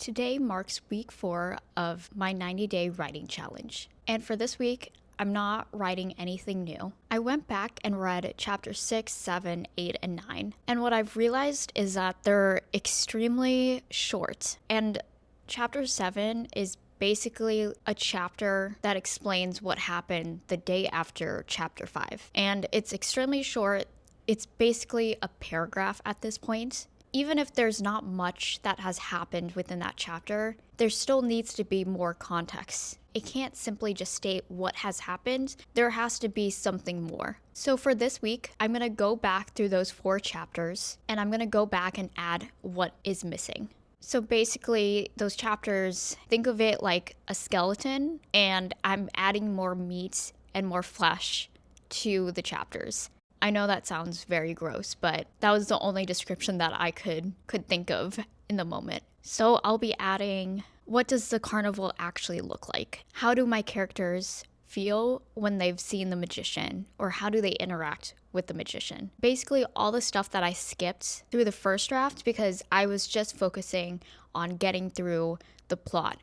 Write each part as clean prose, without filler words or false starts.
Today marks week 4 of my 90-day writing challenge. And for this week, I'm not writing anything new. I went back and read chapter 6, 7, 8, and 9. And what I've realized is that they're extremely short. And chapter 7 is basically a chapter that explains what happened the day after chapter 5. And it's extremely short. It's basically a paragraph at this point. Even if there's not much that has happened within that chapter, there still needs to be more context. It can't simply just state what has happened. There has to be something more. So for this week, I'm going to go back through those 4 chapters, and I'm going to go back and add what is missing. So basically, those chapters, think of it like a skeleton, and I'm adding more meat and more flesh to the chapters. I know that sounds very gross, but that was the only description that I could think of in the moment. So I'll be adding, what does the carnival actually look like? How do my characters feel when they've seen the magician? Or how do they interact with the magician? Basically all the stuff that I skipped through the first draft because I was just focusing on getting through the plot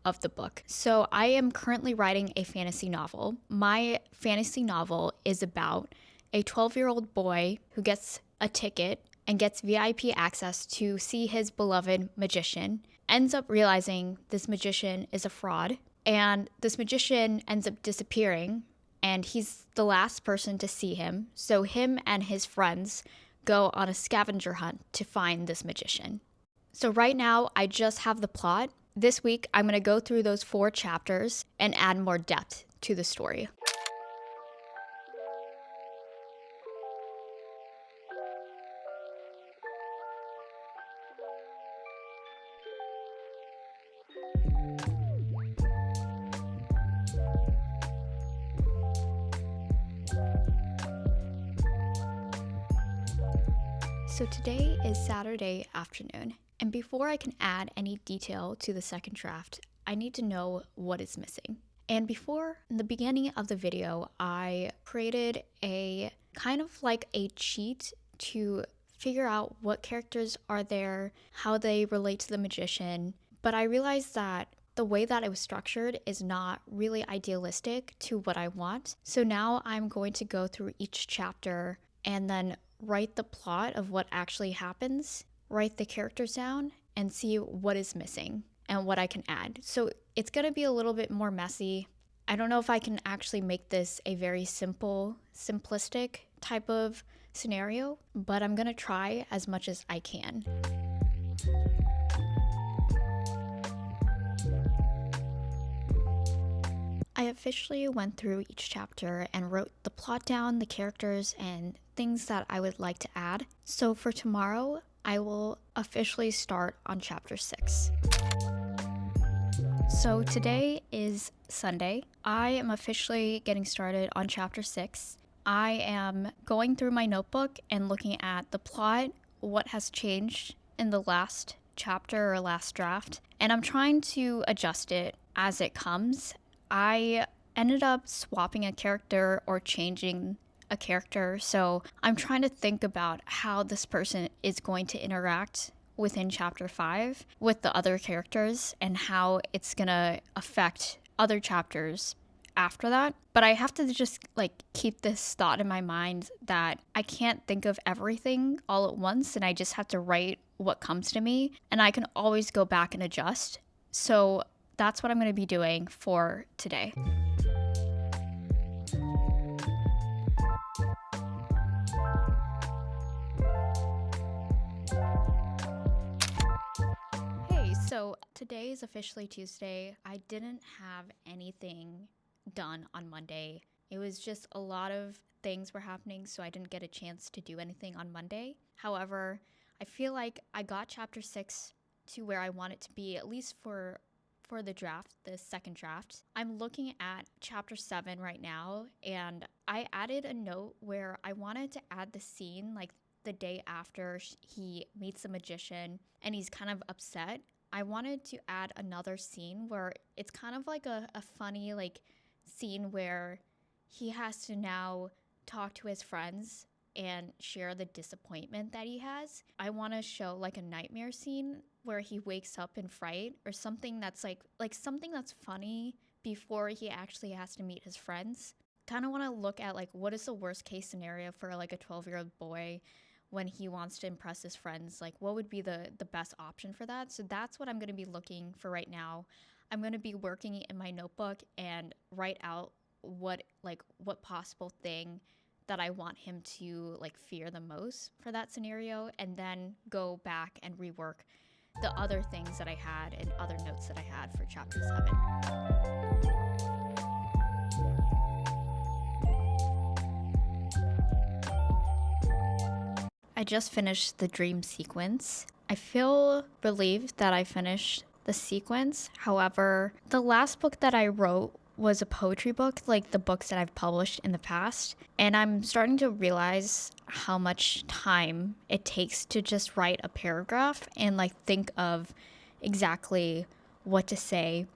of the book. So I am currently writing a fantasy novel. My fantasy novel is about a 12-year-old boy who gets a ticket and gets VIP access to see his beloved magician, ends up realizing this magician is a fraud, and this magician ends up disappearing, and he's the last person to see him. So him and his friends go on a scavenger hunt to find this magician. So right now, I just have the plot. This week, I'm going to go through those 4 chapters and add more depth to the story. So today is Saturday afternoon, and before I can add any detail to the second draft, I need to know what is missing. And before, in the beginning of the video, I created a kind of like a cheat to figure out what characters are there, how they relate to the magician, but I realized that the way that it was structured is not really idealistic to what I want. So now I'm going to go through each chapter and then write the plot of what actually happens, write the characters down, and see what is missing and what I can add. So it's going to be a little bit more messy. I don't know if I can actually make this a very simplistic type of scenario, but I'm going to try as much as I can. I officially went through each chapter and wrote the plot down, the characters, and things that I would like to add. So for tomorrow, I will officially start on chapter 6. So today is Sunday. I am officially getting started on chapter 6. I am going through my notebook and looking at the plot, what has changed in the last chapter or last draft, and I'm trying to adjust it as it comes. I ended up swapping a character or changing a character, so I'm trying to think about how this person is going to interact within chapter 5 with the other characters and how it's gonna affect other chapters after that. But I have to just keep this thought in my mind that I can't think of everything all at once, and I just have to write what comes to me, and I can always go back and adjust. So that's what I'm going to be doing for today. Hey, so today is officially Tuesday. I didn't have anything done on Monday. It was just a lot of things were happening, so I didn't get a chance to do anything on Monday. However, I feel like I got chapter 6 to where I want it to be, at least for the draft, the second draft. I'm looking at chapter 7 right now, and I added a note where I wanted to add the scene like the day after he meets the magician and he's kind of upset. I wanted to add another scene where it's kind of like a funny scene where he has to now talk to his friends and share the disappointment that he has. I want to show like a nightmare scene where he wakes up in fright, or something that's like something that's funny before he actually has to meet his friends. Kind of want to look at like what is the worst case scenario for like a 12-year-old boy when he wants to impress his friends. Like what would be the best option for that? So that's what I'm going to be looking for right now. I'm going to be working in my notebook and write out what possible thing that I want him to like fear the most for that scenario, and then go back and rework the other things that I had and other notes that I had for chapter 7. I just finished the dream sequence. I feel relieved that I finished the sequence. However, the last book that I wrote was a poetry book, like the books that I've published in the past. And I'm starting to realize how much time it takes to just write a paragraph and like think of exactly what to say.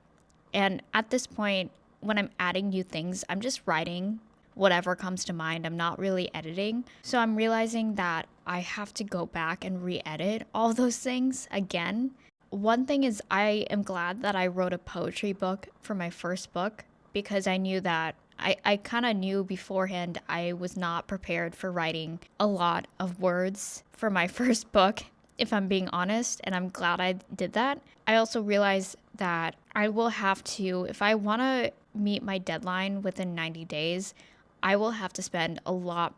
And at this point, when I'm adding new things, I'm just writing whatever comes to mind. I'm not really editing. So I'm realizing that I have to go back and re-edit all those things again. One thing is, I am glad that I wrote a poetry book for my first book, because I knew that I kind of knew beforehand I was not prepared for writing a lot of words for my first book, if I'm being honest, and I'm glad I did that. I also realized that I will have to, if I want to meet my deadline within 90 days, I will have to spend a lot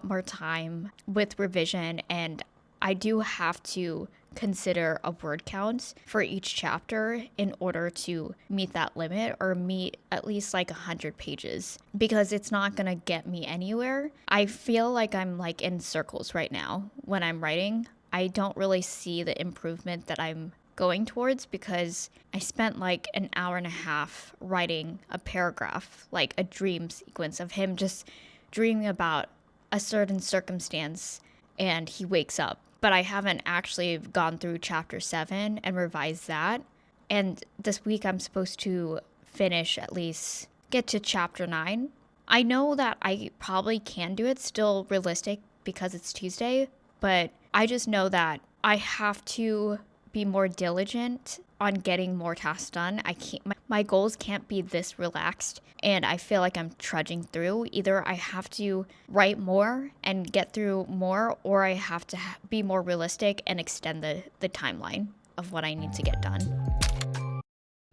more time with revision, and I do have to consider a word count for each chapter in order to meet that limit, or meet at least like 100 pages, because it's not going to get me anywhere. I feel like I'm like in circles right now when I'm writing. I don't really see the improvement that I'm going towards, because I spent like an hour and a half writing a paragraph, like a dream sequence of him just dreaming about a certain circumstance and he wakes up. But I haven't actually gone through chapter 7 and revised that. And this week I'm supposed to finish, at least get to chapter 9. I know that I probably can do it, still realistic because it's Tuesday, but I just know that I have to be more diligent on getting more tasks done. I can't, my goals can't be this relaxed, and I feel like I'm trudging through. Either I have to write more and get through more, or I have to be more realistic and extend the timeline of what I need to get done.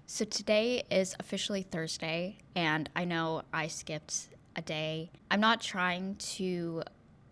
So today is officially Thursday, and I know I skipped a day. I'm not trying to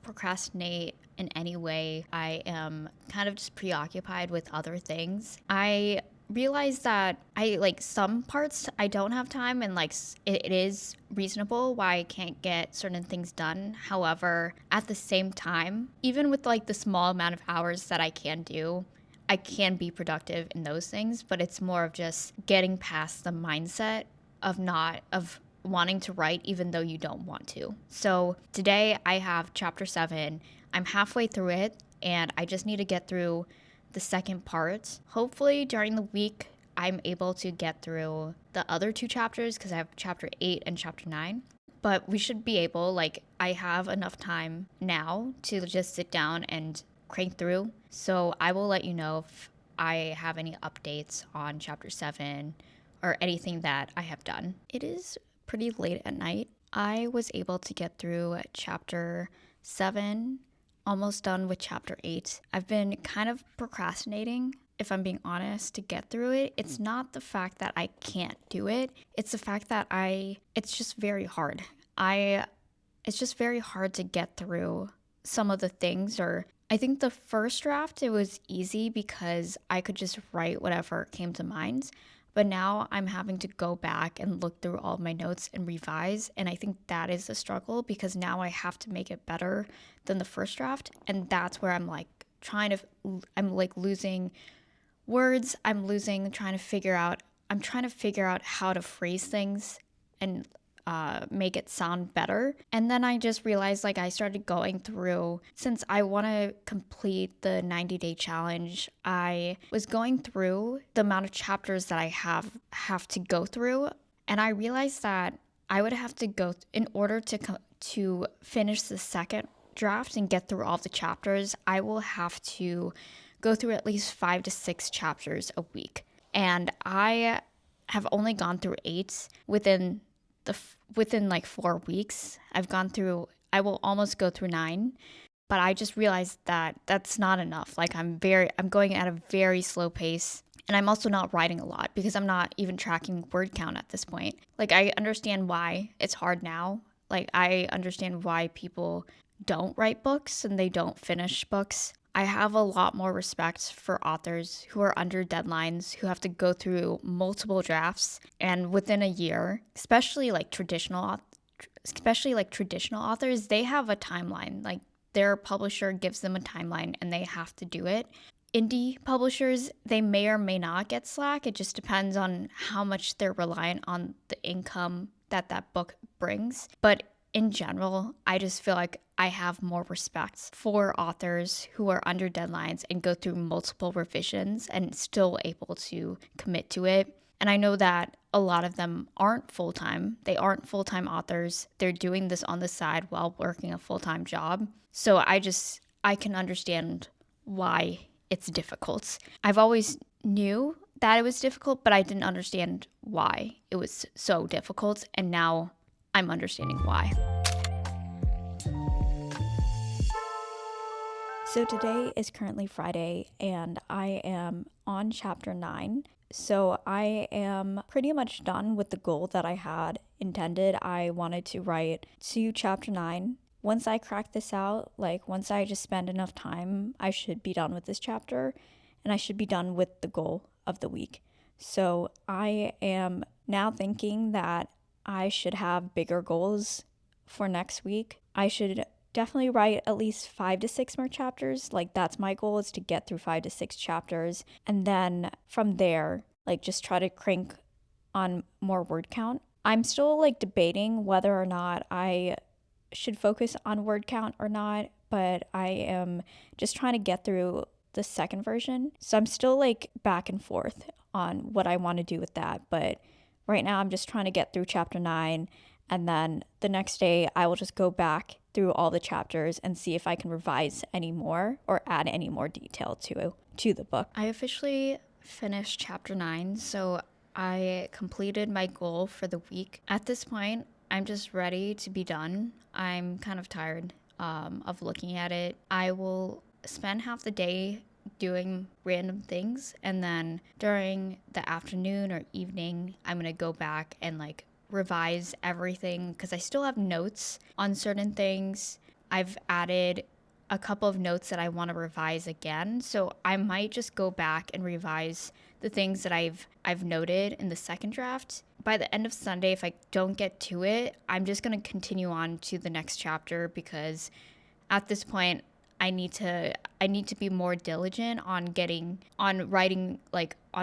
procrastinate in any way. I am kind of just preoccupied with other things. I realize that I like some parts I don't have time, and like it is reasonable why I can't get certain things done. However, at the same time, even with like the small amount of hours that I can do, I can be productive in those things, but it's more of just getting past the mindset of wanting to write even though you don't want to. So today I have chapter 7. I'm halfway through it, and I just need to get through the second part. Hopefully during the week I'm able to get through the other 2 chapters, because I have chapter 8 and chapter 9. But we should be able, like, I have enough time now to just sit down and crank through. So I will let you know if I have any updates on chapter 7 or anything that I have done. It is pretty late at night. I was able to get through chapter 7, almost done with chapter 8. I've been kind of procrastinating, if I'm being honest, to get through it. It's not the fact that I can't do it. It's the fact that it's just very hard. It's just very hard to get through some of the things. Or I think the first draft, it was easy because I could just write whatever came to mind. But now I'm having to go back and look through all of my notes and revise. And I think that is a struggle, because now I have to make it better than the first draft. And that's where I'm like I'm like losing words. I'm trying to figure out how to phrase things and make it sound better. And then I just realized, like, I started going through, since I want to complete the 90-day challenge, I was going through the amount of chapters that I have to go through. And I realized that I would have to go, in order to finish the second draft and get through all the chapters, I will have to go through at least 5 to 6 chapters a week. And I have only gone through 8 within like 4 weeks. I will almost go through 9, but I just realized that that's not enough. Like I'm going at a very slow pace. And I'm also not writing a lot because I'm not even tracking word count at this point. Like I understand why it's hard now. Like I understand why people don't write books and they don't finish books. I have a lot more respect for authors who are under deadlines, who have to go through multiple drafts and within a year, especially like traditional authors, they have a timeline. Like their publisher gives them a timeline and they have to do it. Indie publishers, they may or may not get slack. It just depends on how much they're reliant on the income that book brings. But in general, I just feel like I have more respect for authors who are under deadlines and go through multiple revisions and still able to commit to it. And I know that a lot of them aren't full-time. They aren't full-time authors. They're doing this on the side while working a full-time job. So I can understand why it's difficult. I've always knew that it was difficult, but I didn't understand why it was so difficult. And now I'm understanding why. So today is currently Friday and I am on chapter 9. So I am pretty much done with the goal that I had intended. I wanted to write to chapter 9. Once I crack this out, like once I just spend enough time, I should be done with this chapter and I should be done with the goal of the week. So I am now thinking that I should have bigger goals for next week. I should definitely write at least 5 to 6 more chapters. Like that's my goal, is to get through 5 to 6 chapters. And then from there, like just try to crank on more word count. I'm still like debating whether or not I should focus on word count or not, but I am just trying to get through the second version. So I'm still like back and forth on what I want to do with that. But right now I'm just trying to get through chapter 9. And then the next day I will just go back through all the chapters and see if I can revise any more or add any more detail to the book. I officially finished chapter 9, so I completed my goal for the week. At this point, I'm just ready to be done. I'm kind of tired of looking at it. I will spend half the day doing random things, and then during the afternoon or evening, I'm going to go back and like revise everything because I still have notes on certain things. I've added a couple of notes that I want to revise again, so I might just go back and revise the things that I've noted in the second draft. By the end of Sunday, if I don't get to it, I'm just going to continue on to the next chapter because at this point I need to be more diligent on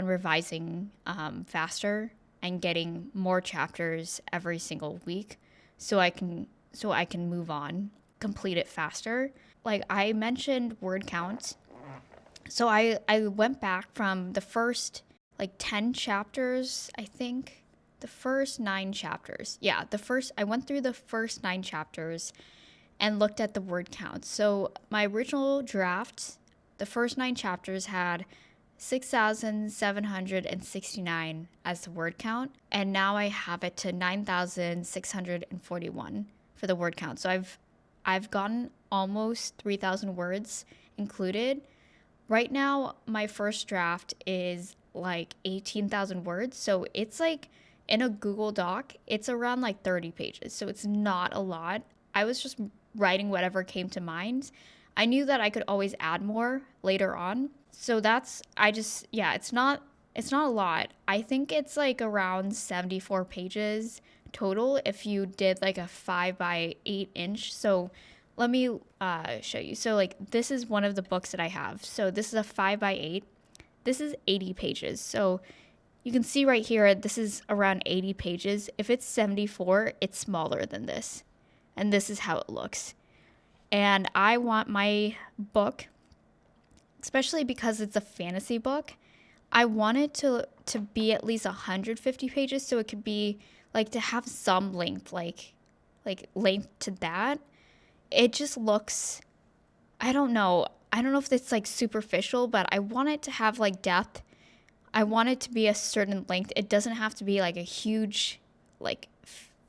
revising faster and getting more chapters every single week so I can move on, complete it faster. Like I mentioned word count. So I went back from the first like 10 chapters, I think. The first 9 chapters. Yeah, I went through the first 9 chapters and looked at the word count. So my original draft, the first 9 chapters had 6,769 as the word count, and now I have it to 9,641 for the word count. So I've gotten almost 3,000 words included. Right now, my first draft is like 18,000 words, so it's like in a Google Doc, it's around like 30 pages, so it's not a lot. I was just writing whatever came to mind. I knew that I could always add more later on. So it's not a lot. I think it's like around 74 pages total if you did like a 5x8 inch. So let me show you. So like this is one of the books that I have. So this is a 5x8. This is 80 pages. So you can see right here, this is around 80 pages. If it's 74, it's smaller than this. And this is how it looks. And I want my book, especially because it's a fantasy book, I want it to be at least 150 pages, so it could be like to have some length, like length to that. It just looks, I don't know. I don't know if it's like superficial, but I want it to have like depth. I want it to be a certain length. It doesn't have to be like a huge like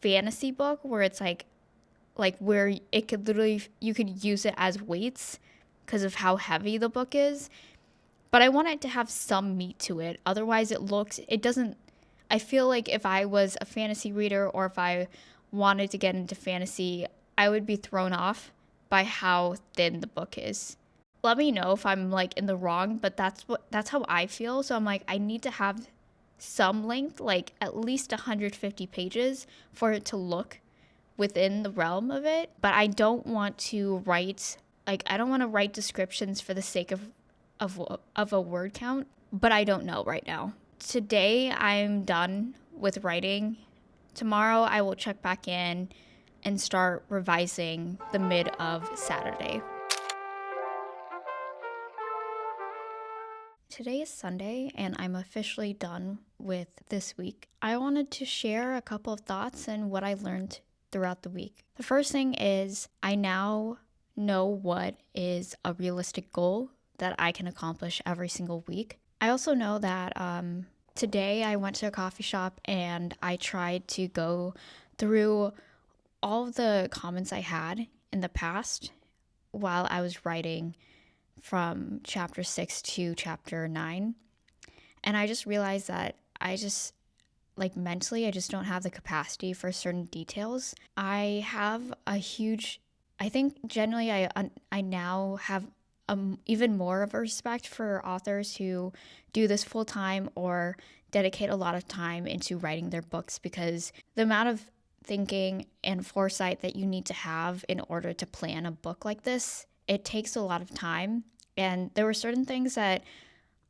fantasy book where it's like where it could literally you could use it as weights because of how heavy the book is. But I want it to have some meat to it. Otherwise it doesn't I feel like if I was a fantasy reader or if I wanted to get into fantasy, I would be thrown off by how thin the book is. Let me know if I'm like in the wrong, but that's how I feel. So I'm like I need to have some length, like at least 150 pages for it to look within the realm of it. But I don't want to write I don't want to write descriptions for the sake of a word count, but I don't know right now. Today I'm done with writing. Tomorrow I will check back in and start revising the mid of Saturday. Today is Sunday and I'm officially done with this week. I wanted to share a couple of thoughts and what I learned throughout the week. The first thing is I now know what is a realistic goal that I can accomplish every single week. I also know that today I went to a coffee shop and I tried to go through all of the comments I had in the past while I was writing from chapter 6 to chapter 9. And I just realized that I just like mentally I just don't have the capacity for certain details. I have a huge I think generally I now have even more of a respect for authors who do this full time or dedicate a lot of time into writing their books, because the amount of thinking and foresight that you need to have in order to plan a book like this, it takes a lot of time. And there were certain things that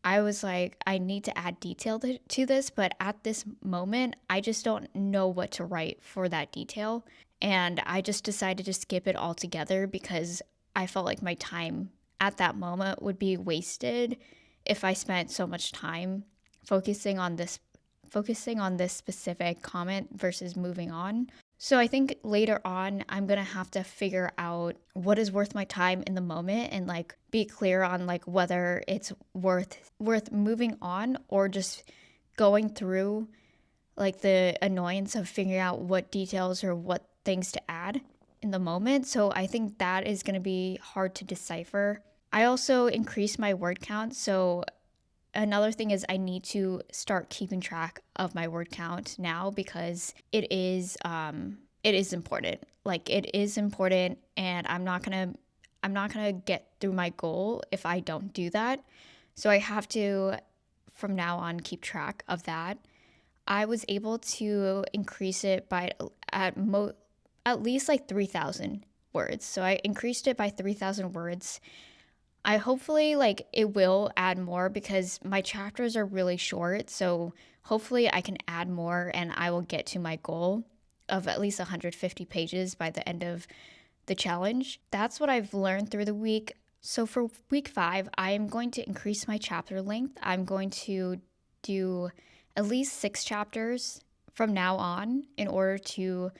I was like, I need to add detail to this, but at this moment, I just don't know what to write for that detail. And I just decided to skip it altogether because I felt like my time at that moment would be wasted if I spent so much time focusing on this specific comment versus moving on. So I think later on I'm going to have to figure out what is worth my time in the moment and like be clear on like whether it's worth moving on or just going through like the annoyance of figuring out what details or what things to add in the moment. So I think that is going to be hard to decipher. I also increased my word count. So another thing is I need to start keeping track of my word count now because it is important. Like it is important, and I'm not going to get through my goal if I don't do that. So I have to from now on keep track of that. I was able to increase it by at least like 3,000 words. So I increased it by 3,000 words. I hopefully like it will add more because my chapters are really short. So hopefully I can add more and I will get to my goal of at least 150 pages by the end of the challenge. That's what I've learned through the week. So for week 5, I am going to increase my chapter length. I'm going to do at least 6 chapters from now on in order to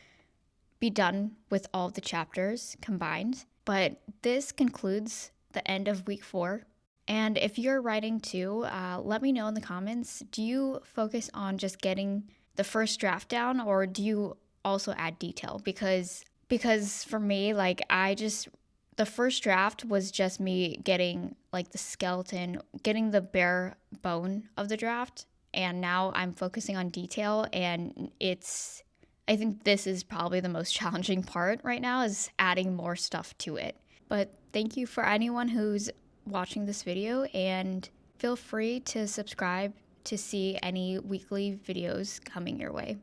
be done with all of the chapters combined. But this concludes the end of week 4. And if you're writing too, let me know in the comments. Do you focus on just getting the first draft down, or do you also add detail? Because for me, like the first draft was just me getting like the skeleton, getting the bare bone of the draft. And now I'm focusing on detail, and I think this is probably the most challenging part right now, is adding more stuff to it. But thank you for anyone who's watching this video, and feel free to subscribe to see any weekly videos coming your way.